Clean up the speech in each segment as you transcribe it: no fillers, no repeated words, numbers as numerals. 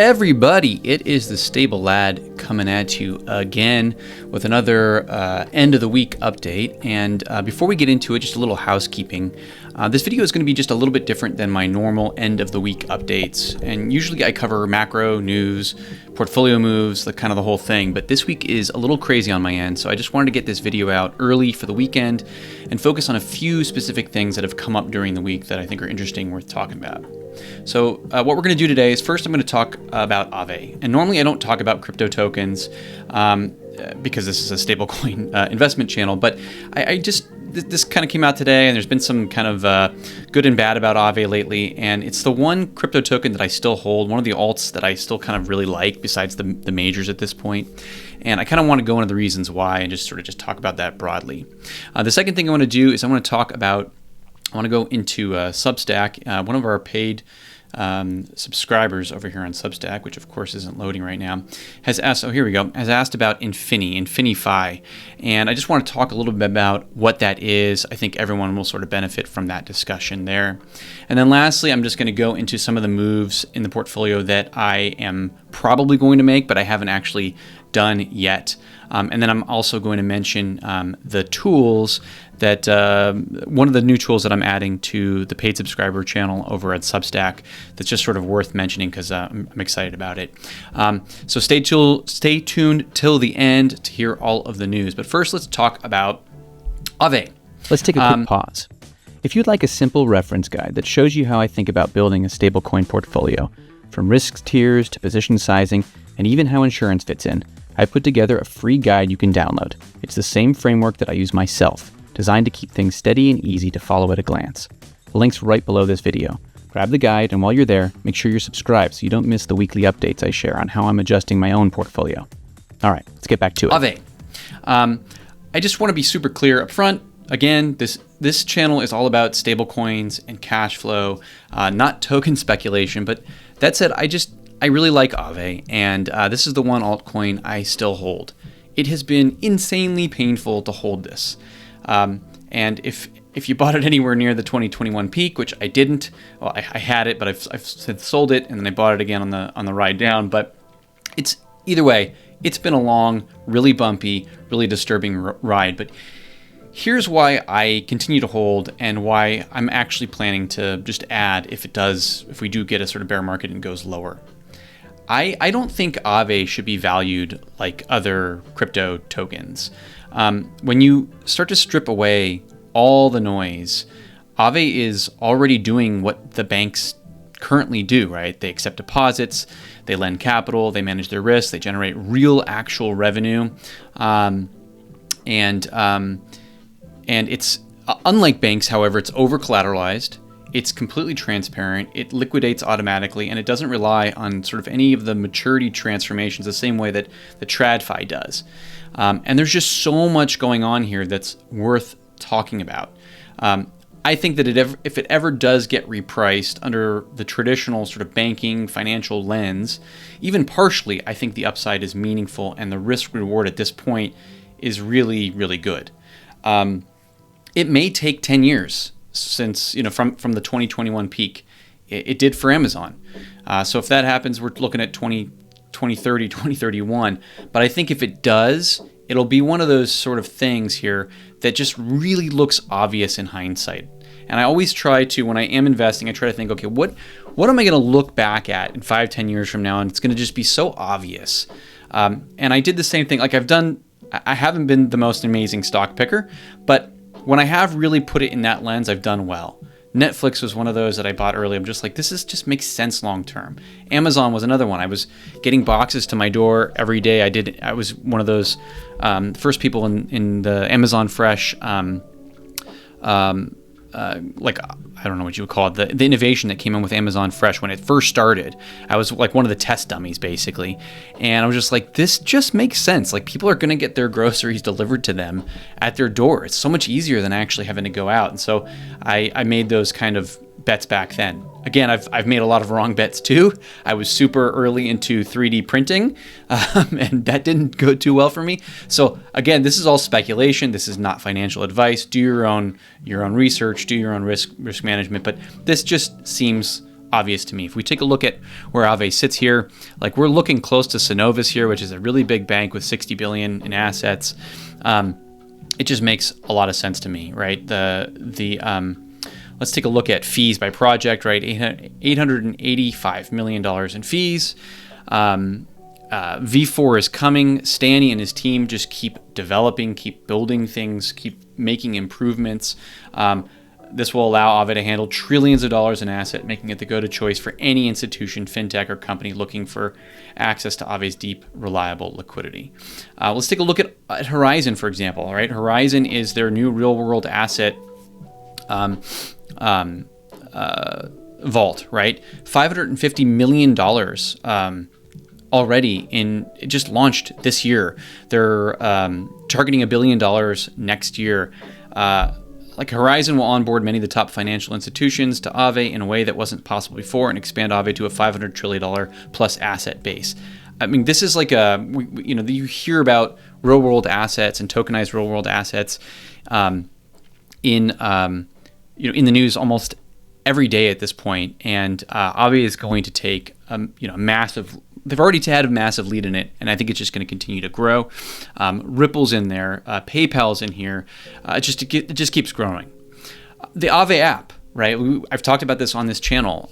everybody? It is the Stable Lad coming at you again with another end of the week update. And before we get into it, just a little housekeeping. This video is going to be just a little bit different than my normal end of the week updates. And usually I cover macro, news, portfolio moves, the kind of the whole thing. But this week is a little crazy on my end. So I just wanted to get this video out early for the weekend and focus on a few specific things that have come up during the week that I think are interesting, worth talking about. So what we're going to do today is first I'm going to talk about Aave. And normally I don't talk about crypto tokens because this is a stablecoin investment channel, but this kind of came out today, and there's been some kind of good and bad about Aave lately, and it's the one crypto token that I still hold, one of the alts that I still kind of really like besides the majors at this point. And I kind of want to go into the reasons why and just talk about that broadly. The second thing I want to do is I want to go into Substack. One of our paid subscribers over here on Substack, which of course isn't loading right now, has asked about InfiniFi. And I just want to talk a little bit about what that is. I think everyone will sort of benefit from that discussion there. And then lastly, I'm just going to go into some of the moves in the portfolio that I am probably going to make, but I haven't actually done yet. And then I'm also going to mention the tools that one of the new tools that I'm adding to the paid subscriber channel over at Substack that's just sort of worth mentioning because I'm excited about it. So stay tuned till the end to hear all of the news. But first, let's talk about Aave. Let's take a quick pause. If you'd like a simple reference guide that shows you how I think about building a stablecoin portfolio, from risk tiers to position sizing, and even how insurance fits in, I put together a free guide you can download. It's the same framework that I use myself, designed to keep things steady and easy to follow at a glance. The link's right below this video. Grab the guide, and while you're there, make sure you're subscribed so you don't miss the weekly updates I share on how I'm adjusting my own portfolio. All right, let's get back to it. Aave. I just want to be super clear up front. Again, this channel is all about stablecoins and cash flow, not token speculation. But that said, I really like Aave, and this is the one altcoin I still hold. It has been insanely painful to hold this. And if you bought it anywhere near the 2021 peak, which I didn't, well, I had it, but I've since sold it, and then I bought it again on the ride down. But it's either way, it's been a long, really bumpy, really disturbing ride. But here's why I continue to hold and why I'm actually planning to just add if we do get a sort of bear market and goes lower. I don't think Aave should be valued like other crypto tokens. When you start to strip away all the noise, Aave is already doing what the banks currently do, right? They accept deposits, they lend capital, they manage their risk, they generate real actual revenue. And it's unlike banks, however, it's over collateralized. It's completely transparent, it liquidates automatically, and it doesn't rely on sort of any of the maturity transformations the same way that the TradFi does. And there's just so much going on here that's worth talking about. I think that if it ever does get repriced under the traditional sort of banking financial lens, even partially, I think the upside is meaningful and the risk reward at this point is really, really good. It may take 10 years since, from the 2021 peak. It did for Amazon. So if that happens, we're looking at 2030, 2031. But I think if it does, it'll be one of those sort of things here that just really looks obvious in hindsight. And I always try to, when I am investing, I try to think, okay, what am I going to look back at in 5-10 years from now? And it's going to just be so obvious. And I did the same thing. Like I haven't been the most amazing stock picker, but when I have really put it in that lens, I've done well. Netflix was one of those that I bought early. I'm just like, just makes sense long term. Amazon was another one. I was getting boxes to my door every day. I was one of those first people in the Amazon Fresh, like, I don't know what you would call it, the innovation that came in with Amazon Fresh when it first started. I was like one of the test dummies, basically. And I was just like, this just makes sense. Like, people are going to get their groceries delivered to them at their door. It's so much easier than actually having to go out. And so I made those kind of bets back then. Again, I've made a lot of wrong bets too. I was super early into 3D printing, and that didn't go too well for me. So again, this is all speculation. This is not financial advice. Do your own research. Do your own risk management. But this just seems obvious to me. If we take a look at where Aave sits here, like we're looking close to Synovus here, which is a really big bank with 60 billion in assets. It just makes a lot of sense to me, right? Let's take a look at fees by project, right? $885 million in fees. V4 is coming. Stanny and his team just keep developing, keep building things, keep making improvements. This will allow Aave to handle trillions of dollars in asset, making it the go-to choice for any institution, fintech, or company looking for access to Aave's deep, reliable liquidity. Let's take a look at Horizon, for example. Right, Horizon is their new real-world asset vault. Right, $550 million. Already it just launched this year. They're targeting $1 billion next year. Like Horizon will onboard many of the top financial institutions to Aave in a way that wasn't possible before and expand Aave to a $500 trillion plus asset base. I mean, this is like you hear about real world assets and tokenized real world assets in the news almost every day at this point, and Aave is going to take massive. They've already had a massive lead in it, and I think it's just going to continue to grow. Ripple's in there, PayPal's in here. It just keeps growing. The Aave app, right? I've talked about this on this channel.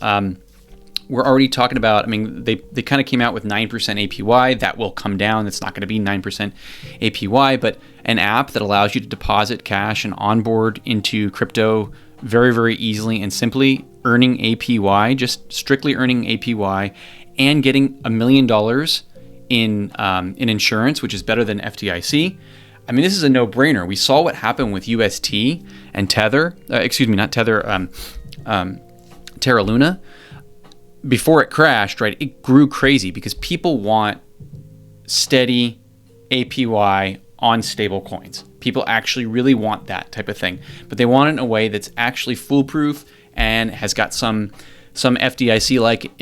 We're already talking about. I mean, they kind of came out with 9% APY. That will come down. It's not going to be 9% APY, but an app that allows you to deposit cash and onboard into crypto very, very easily and simply, earning APY, just strictly earning APY. And getting $1 million in insurance, which is better than FDIC. I mean, this is a no-brainer. We saw what happened with UST and Tether. Terra Luna. Before it crashed, right? It grew crazy because people want steady APY on stable coins. People actually really want that type of thing, but they want it in a way that's actually foolproof and has got some FDIC-like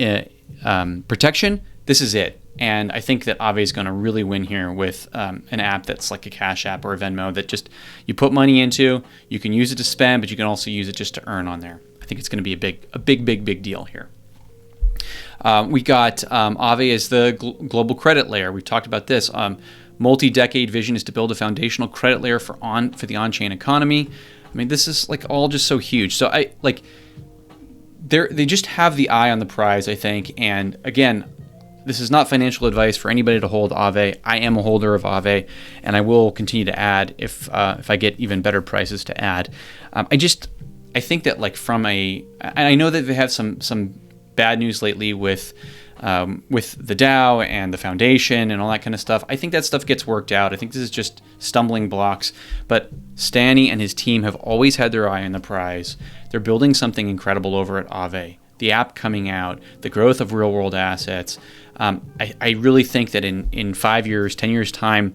protection. This is it. And I think that Aave is going to really win here with an app that's like a Cash App or a Venmo that just you put money into, you can use it to spend, but you can also use it just to earn on there. I think it's going to be a big deal here. We got Aave as the global credit layer. We've talked about this. Multi-decade vision is to build a foundational credit layer for the on-chain economy. I mean, this is like all just so huge. So they just have the eye on the prize, I think. And again, this is not financial advice for anybody to hold Aave. I am a holder of Aave, and I will continue to add if I get even better prices to add. I think that I know that they have some bad news lately with the DAO and the foundation and all that kind of stuff. I think that stuff gets worked out. I think this is just stumbling blocks. But Stanny and his team have always had their eye on the prize. They're building something incredible over at Aave. The app coming out, the growth of real-world assets. I really think that in 5 years, 10 years' time,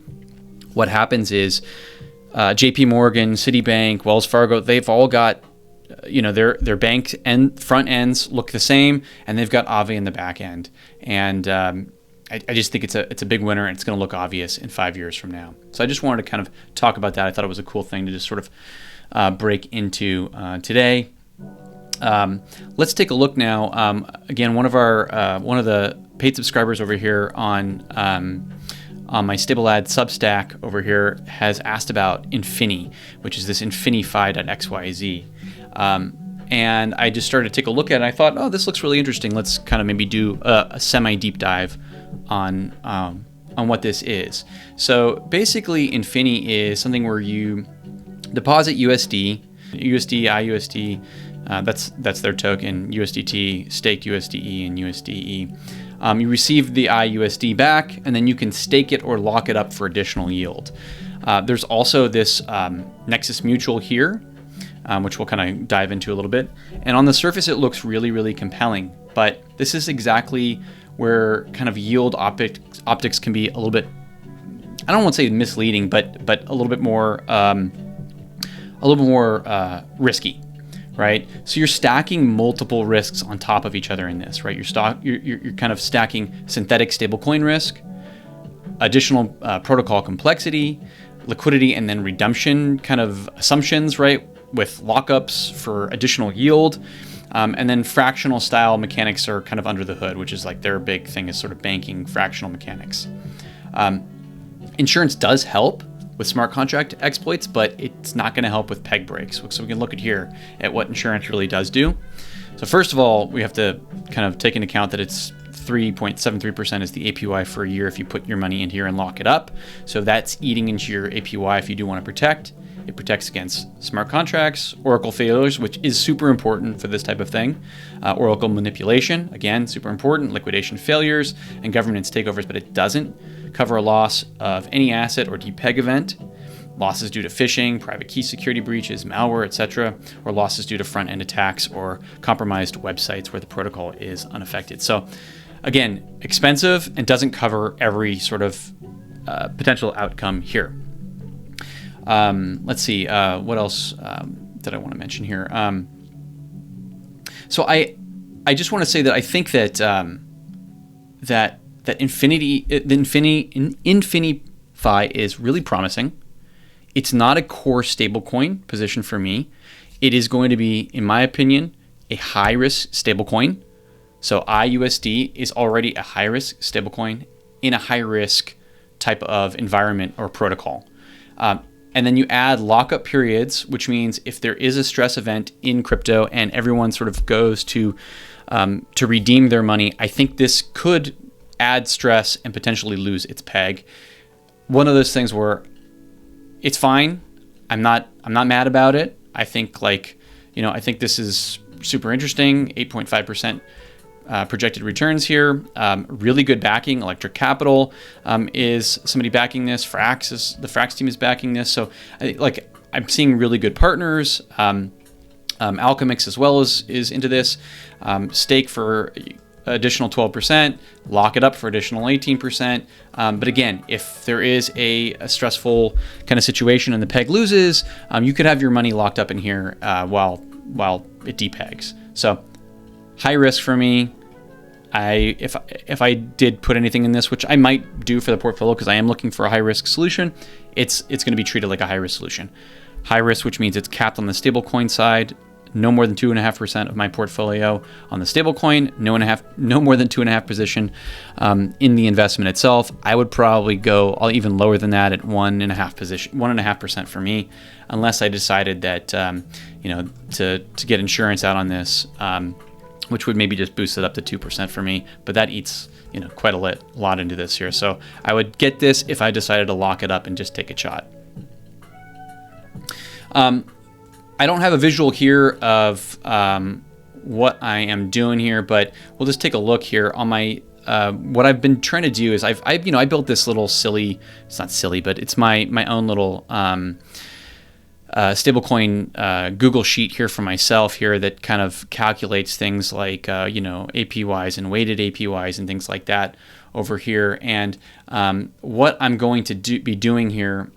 what happens is JP Morgan, Citibank, Wells Fargo, they've all got their bank front ends look the same, and they've got Aave in the back end. And I just think it's a big winner, and it's going to look obvious in 5 years from now. So I just wanted to kind of talk about that. I thought it was a cool thing to just sort of break into today. Let's take a look now. Again, one of the paid subscribers over here on my StableAd Substack over here has asked about Infini, which is this InfiniFi.xyz. And I just started to take a look at it, and I thought, oh, this looks really interesting. Let's kind of maybe do a semi-deep dive on what this is. So basically, Infini is something where you deposit USD, IUSD, that's their token, USDT, staked USDE, and USDE. You receive the IUSD back, and then you can stake it or lock it up for additional yield. There's also this Nexus Mutual here, which we'll kind of dive into a little bit. And on the surface, it looks really, really compelling. But this is exactly where kind of yield optics can be a little bit, I don't want to say misleading, but a little bit more risky. Right, so you're stacking multiple risks on top of each other in this, right? You're kind of stacking synthetic stablecoin risk, additional protocol complexity, liquidity, and then redemption kind of assumptions, right? With lockups for additional yield. And then fractional style mechanics are kind of under the hood, which is like their big thing is sort of banking fractional mechanics. Insurance does help with smart contract exploits, but it's not going to help with peg breaks. So we can look at here at what insurance really does do. So first of all, we have to kind of take into account that it's 3.73% is the APY for a year if you put your money in here and lock it up. So that's eating into your APY if you do want to protect. It protects against smart contracts, Oracle failures, which is super important for this type of thing. Oracle manipulation, again, super important. Liquidation failures and governance takeovers, but it doesn't cover a loss of any asset or depeg event. Losses due to phishing, private key security breaches, malware, etc., or losses due to front-end attacks or compromised websites where the protocol is unaffected. So again, expensive and doesn't cover every sort of potential outcome here. Let's see, what else did I want to mention here? So I just want to say that I think that that InfiniFi is really promising. It's not a core stablecoin position for me. It is going to be, in my opinion, a high-risk stablecoin. So IUSD is already a high-risk stablecoin in a high-risk type of environment or protocol. And then you add lockup periods, which means if there is a stress event in crypto and everyone sort of goes to redeem their money, I think this could add stress and potentially lose its peg. One of those things where it's fine. I'm not mad about it. I think I think this is super interesting. 8.5% projected returns here. Really good backing. Electric Capital is somebody backing this. The Frax team is backing this. So I'm seeing really good partners. Alchemix as well is into this. Stake for additional 12%, lock it up for additional 18%. But again, if there is a stressful kind of situation and the peg loses, you could have your money locked up in here while it depegs. So high risk for me. If I did put anything in this, which I might do for the portfolio because I am looking for a high risk solution, it's going to be treated like a high risk solution. High risk, which means it's capped on the stablecoin side. No more than 2.5% of my portfolio on the stablecoin, no more than 2.5 position in the investment itself. I would probably go even lower than that at 1.5% for me, unless I decided that to get insurance out on this, which would maybe just boost it up to 2% for me. But that eats quite a lot into this here. So I would get this if I decided to lock it up and just take a shot. I don't have a visual here of what I am doing here, but we'll just take a look here on my. What I've been trying to do is I built this little silly. It's not silly, but it's my own little stablecoin Google sheet here for myself here that kind of calculates things like APYs and weighted APYs and things like that over here. And what I'm going to be doing here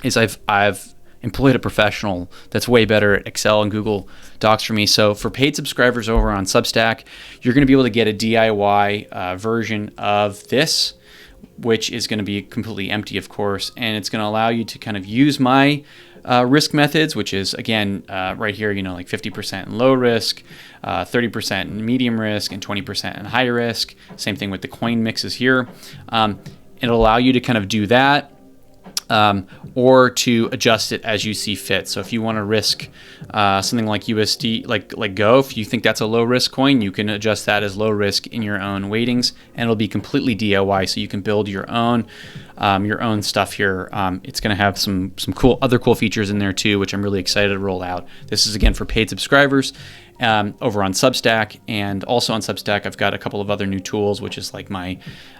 is I've employed a professional that's way better at Excel and Google Docs for me. So for paid subscribers over on Substack, you're going to be able to get a DIY version of this, which is going to be completely empty, of course, and it's going to allow you to kind of use my risk methods, which is right here, like 50% in low risk, 30% in medium risk, and 20% in high risk. Same thing with the coin mixes here. It'll allow you to kind of do that. Or to adjust it as you see fit. So if you want to risk something like USD, like Go, if you think that's a low risk coin, you can adjust that as low risk in your own weightings, and it'll be completely DIY. So you can build your own stuff here. It's going to have some other cool features in there too, which I'm really excited to roll out. This is again for paid subscribers. Over on Substack, and also on Substack I've got a couple of other new tools, which is like my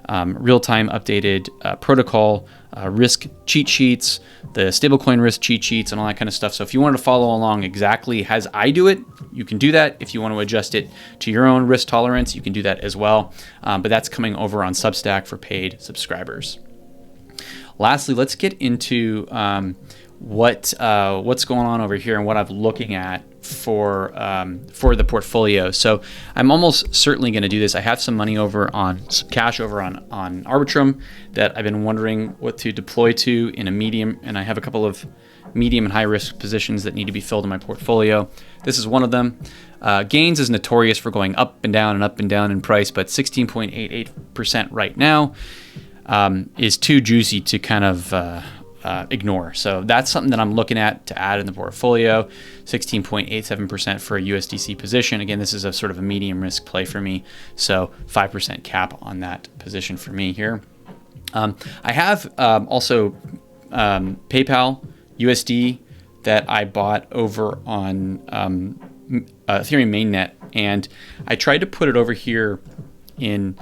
real-time updated protocol risk cheat sheets, the stablecoin risk cheat sheets, and all that kind of stuff. So if you wanted to follow along exactly as I do it, you can do that. If you want to adjust it to your own risk tolerance, you can do that as well. But that's coming over on Substack for paid subscribers. Lastly, let's get into what's going on over here and what I'm looking at for the portfolio. So I'm almost certainly going to do this. I have some money over on some cash over on Arbitrum that I've been wondering what to deploy to in a medium, and I have a couple of medium and high risk positions that need to be filled in my portfolio. This is one of them. Gains is notorious for going up and down in price, but 16.88% right now is too juicy to kind of ignore. So that's something that I'm looking at to add in the portfolio. 16.87% for a USDC position. Again, this is a sort of a medium risk play for me. So 5% cap on that position for me here. I have also PayPal USD that I bought over on Ethereum mainnet, and I tried to put it over here in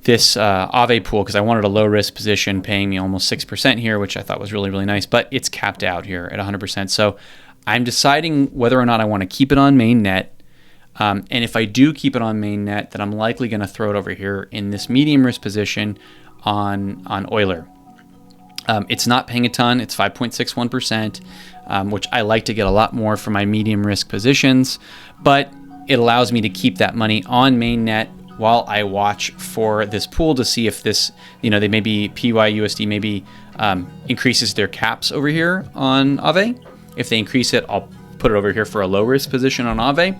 this Aave pool because I wanted a low risk position paying me almost 6% here, which I thought was really, really nice, but it's capped out here at 100%. So I'm deciding whether or not I want to keep it on mainnet. And if I do keep it on mainnet, then I'm likely going to throw it over here in this medium risk position on Euler. It's not paying a ton. It's 5.61%, which I like to get a lot more for my medium risk positions, but it allows me to keep that money on mainnet while I watch for this pool to see if this, they maybe PYUSD maybe increases their caps over here on Aave. If they increase it, I'll put it over here for a low risk position on Aave.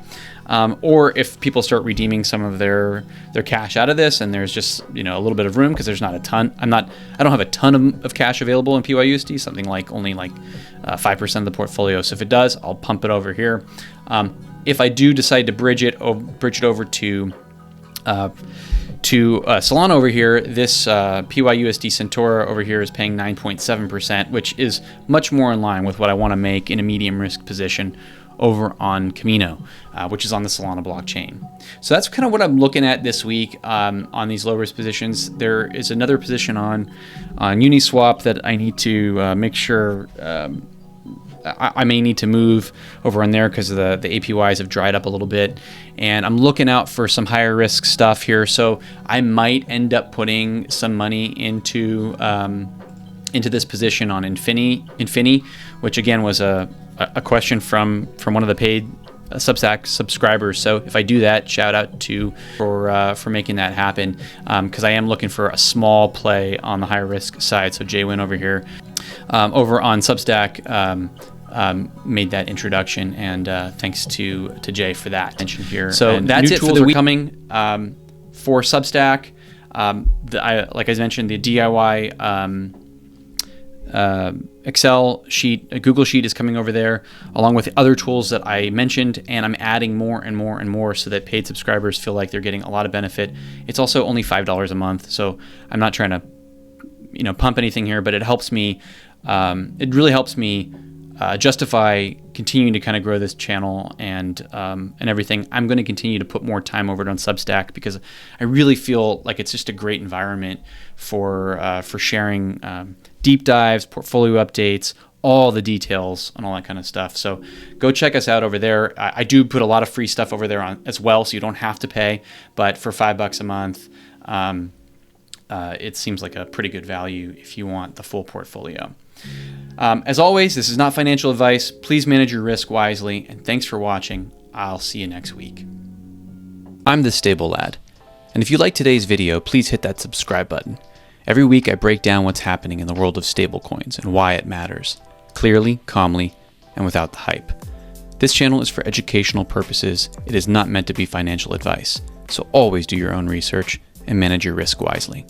Or if people start redeeming some of their cash out of this, and there's just a little bit of room because there's not a ton. I don't have a ton of cash available in PYUSD. Something like only 5% of the portfolio. So if it does, I'll pump it over here. If I do decide to bridge it over to Solana over here, this PYUSD Centaura over here is paying 9.7%, which is much more in line with what I want to make in a medium risk position over on Camino, which is on the Solana blockchain. So that's kind of what I'm looking at this week on these low risk positions. There is another position on Uniswap that I need to make sure I may need to move over on there because the APYs have dried up a little bit, and I'm looking out for some higher risk stuff here. So I might end up putting some money into this position on Infini, which again was a question from one of the paid Substack subscribers. So if I do that, shout out for making that happen, because I am looking for a small play on the higher risk side. So Jay Wynn over here, over on Substack, made that introduction, and thanks to Jay for that mention here. So and that's it for the week coming for Substack. Like I mentioned, the DIY Excel sheet, a Google sheet is coming over there, along with other tools that I mentioned, and I'm adding more and more and more so that paid subscribers feel like they're getting a lot of benefit. It's also only $5 a month, so I'm not trying to pump anything here, but it helps me. It really helps me justify continuing to kind of grow this channel and everything. I'm going to continue to put more time over it on Substack because I really feel like it's just a great environment for sharing deep dives, portfolio updates, all the details and all that kind of stuff. So go check us out over there. I do put a lot of free stuff over there on as well, so you don't have to pay. But for $5 a month, it seems like a pretty good value if you want the full portfolio. As always, this is not financial advice. Please manage your risk wisely, and thanks for watching. I'll see you next week. I'm the Stable Lad, and if you like today's video, please hit that subscribe button. Every week I break down what's happening in the world of stablecoins and why it matters, clearly, calmly, and without the hype. This channel is for educational purposes. It is not meant to be financial advice, so always do your own research and manage your risk wisely.